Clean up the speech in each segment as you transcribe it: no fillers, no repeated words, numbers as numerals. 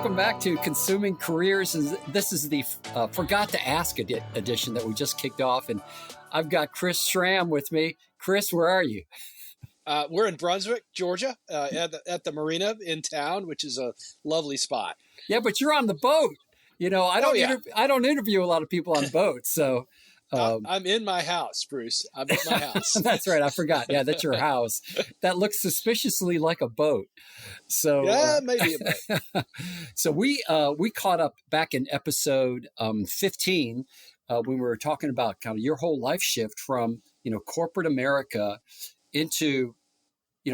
welcome back to Consuming Careers. And this is the Forgot to Ask edition that we just kicked off. And I've got Chris Schramm with me. Chris, where are you? We're in Brunswick, Georgia, at the marina in town, which is a lovely spot. Yeah, but you're on the boat. You know, I don't interview a lot of people on boats. So I'm in my house, Bruce. I'm in my house. That's right. I forgot. Yeah, that's your house. That looks suspiciously like a boat. So yeah, maybe a boat. So we caught up back in episode 15 when we were talking about kind of your whole life shift from, corporate America into,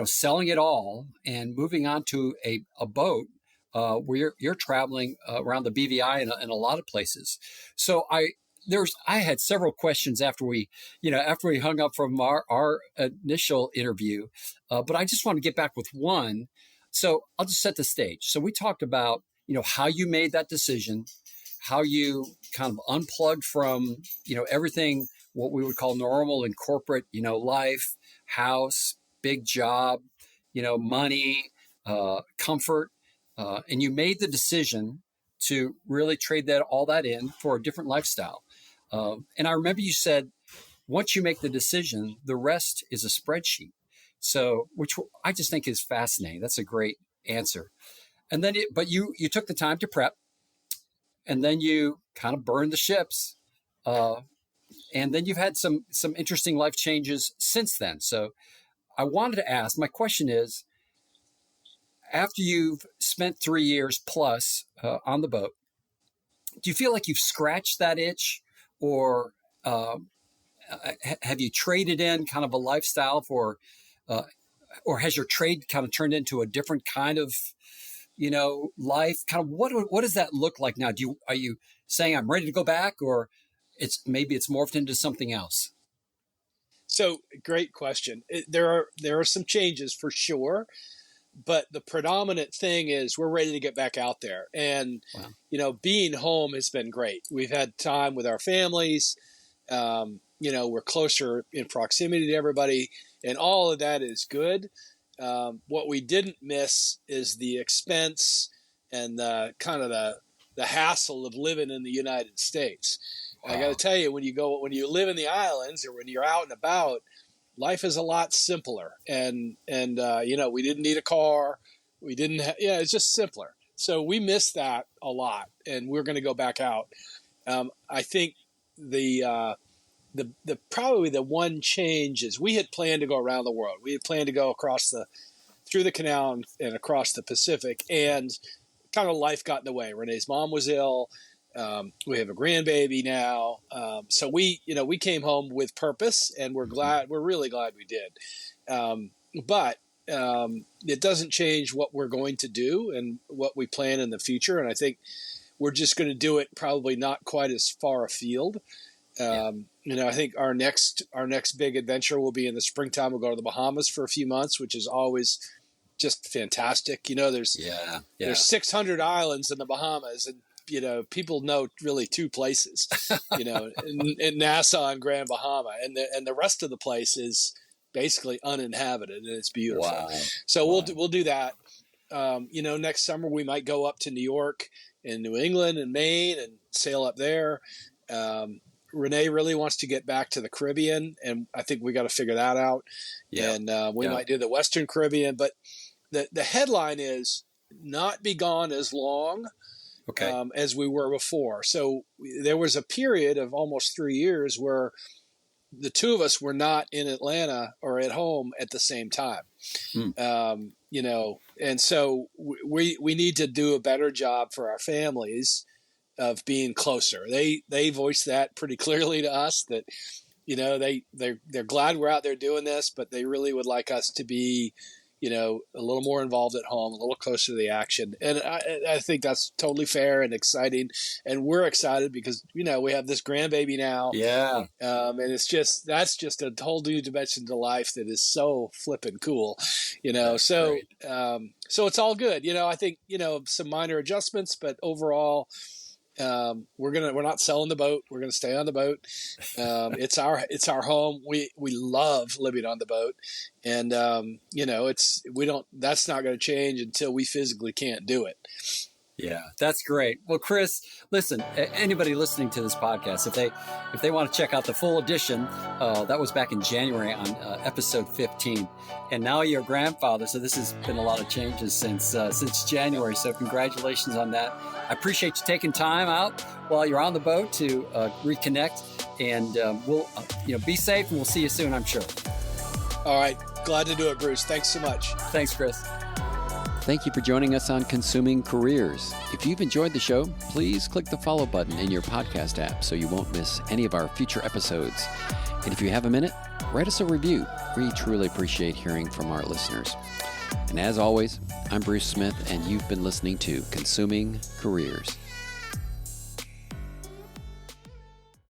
selling it all and moving on to a boat where you're traveling around the BVI in a lot of places. So I had several questions after we hung up from our initial interview, but I just want to get back with one. So I'll just set the stage. So we talked about, how you made that decision, how you kind of unplugged from, everything, what we would call normal in corporate, life, house, big job, money, comfort. And you made the decision to really trade all that in for a different lifestyle. And I remember you said, once you make the decision, the rest is a spreadsheet. So, which I just think is fascinating. That's a great answer. And then, but you took the time to prep, and then you kind of burned the ships. And then you've had some interesting life changes since then. So I wanted to ask, my question is, after you've spent 3 years plus on the boat, do you feel like you've scratched that itch, or have you traded in kind of a lifestyle for, or has your trade kind of turned into a different kind of, life? Kind of what does that look like now? Are you saying I'm ready to go back, or it's morphed into something else? So great question. There are some changes for sure, but the predominant thing is we're ready to get back out there. And, wow. Being home has been great. We've had time with our families. We're closer in proximity to everybody, and all of that is good. What we didn't miss is the expense and the kind of the hassle of living in the United States. Wow. I got to tell you, when you live in the islands, or when you're out and about, life is a lot simpler. And we didn't need a car. We didn't. It's just simpler. So we miss that a lot, and we're going to go back out. I think the probably the one change is we had planned to go around the world. We had planned to go through the canal and across the Pacific, and kind of life got in the way. Renee's mom was ill. We have a grandbaby now. So we came home with purpose, and we're really glad we did. But it doesn't change what we're going to do and what we plan in the future. And I think we're just going to do it probably not quite as far afield. I think our next big adventure will be in the springtime. We'll go to the Bahamas for a few months, which is always just fantastic. There's 600 islands in the Bahamas, and people know really two places, in Nassau and Grand Bahama, and the rest of the place is basically uninhabited, and it's beautiful. Wow. So we'll do that. Next summer we might go up to New York and New England and Maine and sail up there. Renee really wants to get back to the Caribbean, and I think we got to figure that out. Yeah. And we might do the Western Caribbean, but the headline is not be gone as long as we were before. So there was a period of almost 3 years where the two of us were not in Atlanta or at home at the same time. And so we need to do a better job for our families of being closer. They voiced that pretty clearly to us, that they're glad we're out there doing this, but they really would like us to be a little more involved at home, a little closer to the action. And I think that's totally fair and exciting. And we're excited because, we have this grandbaby now. Yeah. And that's just a whole new dimension to life that is so flippin' cool, so it's all good. I think, some minor adjustments, but overall, we're not selling the boat. We're going to stay on the boat. It's our home. We love living on the boat, and that's not going to change until we physically can't do it. Yeah, that's great. Well, Chris, listen, anybody listening to this podcast, if they want to check out the full edition, that was back in January on episode 15, and now you're a grandfather. So this has been a lot of changes since January. So congratulations on that. I appreciate you taking time out while you're on the boat to reconnect, and we'll be safe, and we'll see you soon, I'm sure. All right, glad to do it, Bruce. Thanks so much. Thanks, Chris. Thank you for joining us on Consuming Careers. If you've enjoyed the show, please click the follow button in your podcast app so you won't miss any of our future episodes. And if you have a minute, write us a review. We truly appreciate hearing from our listeners. And as always, I'm Bruce Smith, and you've been listening to Consuming Careers.